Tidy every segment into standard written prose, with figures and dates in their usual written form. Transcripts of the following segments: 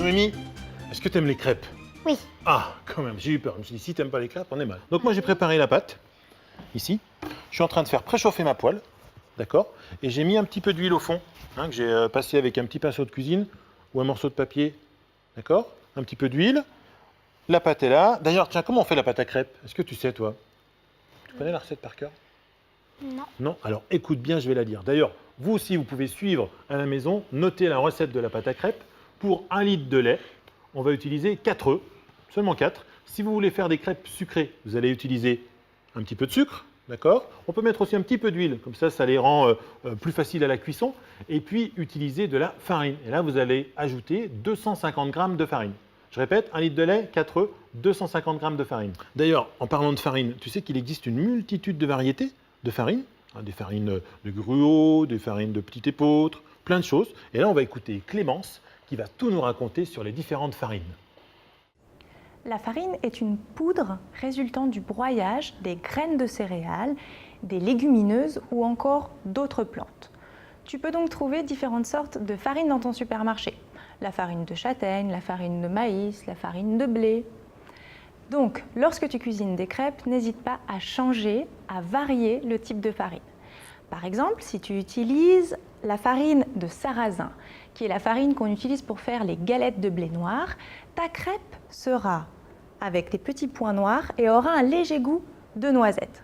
Noémie, est-ce que tu aimes les crêpes? Oui. Ah, quand même, j'ai eu peur. Je me suis dit, si tu n'aimes pas les crêpes, on est mal. Donc moi, j'ai préparé la pâte, ici. Je suis en train de faire préchauffer ma poêle, d'accord? Et j'ai mis un petit peu d'huile au fond, que j'ai passé avec un petit pinceau de cuisine ou un morceau de papier, d'accord? Un petit peu d'huile. La pâte est là. D'ailleurs, tiens, comment on fait la pâte à crêpes? Est-ce que tu sais, toi? Tu connais la recette par cœur? Non. Non? Alors, écoute bien, je vais la dire. D'ailleurs, vous aussi, vous pouvez suivre à la maison, noter la recette de la pâte à crêpes. Pour 1 litre de lait, on va utiliser 4 œufs, seulement 4. Si vous voulez faire des crêpes sucrées, vous allez utiliser un petit peu de sucre, d'accord? On peut mettre aussi un petit peu d'huile, comme ça les rend plus faciles à la cuisson. Et puis, utiliser de la farine. Et là, vous allez ajouter 250 g de farine. Je répète, 1 litre de lait, 4 œufs, 250 g de farine. D'ailleurs, en parlant de farine, tu sais qu'il existe une multitude de variétés de farine, des farines de gruau, des farines de petit épeautre, plein de choses. Et là, on va écouter Clémence qui va tout nous raconter sur les différentes farines. La farine est une poudre résultant du broyage des graines de céréales, des légumineuses ou encore d'autres plantes. Tu peux donc trouver différentes sortes de farine dans ton supermarché. La farine de châtaigne, la farine de maïs, la farine de blé. Donc, lorsque tu cuisines des crêpes, n'hésite pas à changer, à varier le type de farine. Par exemple, si tu utilises la farine de sarrasin, qui est la farine qu'on utilise pour faire les galettes de blé noir, ta crêpe sera avec des petits points noirs et aura un léger goût de noisette.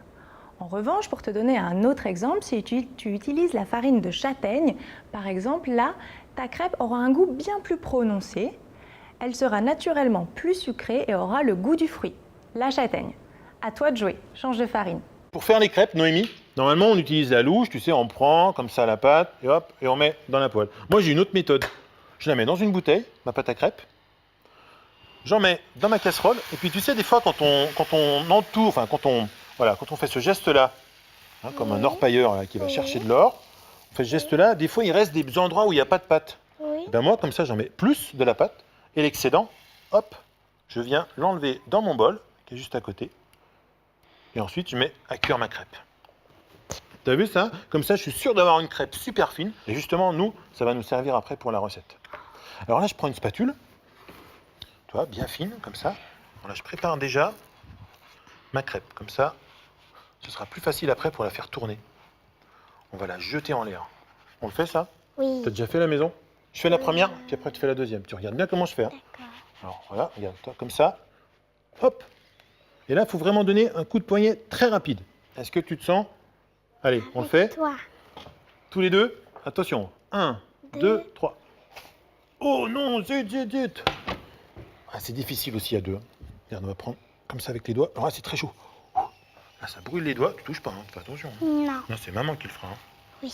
En revanche, pour te donner un autre exemple, si tu utilises la farine de châtaigne, par exemple, là, ta crêpe aura un goût bien plus prononcé. Elle sera naturellement plus sucrée et aura le goût du fruit, la châtaigne. À toi de jouer, change de farine. Pour faire les crêpes, Noémie, normalement on utilise la louche, tu sais, on prend comme ça la pâte et hop, et on met dans la poêle. Moi j'ai une autre méthode. Je la mets dans une bouteille, ma pâte à crêpes. J'en mets dans ma casserole et puis tu sais des fois quand on entoure, enfin quand on fait ce geste-là, comme un orpailleur là, qui va chercher de l'or, on fait ce geste-là, des fois il reste des endroits où il n'y a pas de pâte. Oui. Et ben moi comme ça j'en mets plus de la pâte et l'excédent, hop, je viens l'enlever dans mon bol qui est juste à côté. Et ensuite, je mets à cuire ma crêpe. T'as vu ça? Comme ça, je suis sûr d'avoir une crêpe super fine. Et justement, nous, ça va nous servir après pour la recette. Alors là, je prends une spatule, tu vois, bien fine, comme ça. Voilà, je prépare déjà ma crêpe. Comme ça, ce sera plus facile après pour la faire tourner. On va la jeter en l'air. On le fait, ça? Oui. T'as déjà fait à la maison? Je fais la première, puis après, tu fais la deuxième. Tu regardes bien comment je fais. D'accord. Alors, voilà, regarde, toi, comme ça. Hop! Et là, il faut vraiment donner un coup de poignet très rapide. Est-ce que tu te sens? Allez, on le fait. Toi. Tous les deux. Attention. 1, 2, 3. Oh non, zut, zut, zut. Ah, c'est difficile aussi à deux. Regarde, on va prendre comme ça avec les doigts. Alors là, c'est très chaud. Là, ça brûle les doigts. Tu touches pas, fais attention. Non. Non, c'est maman qui le fera. Oui.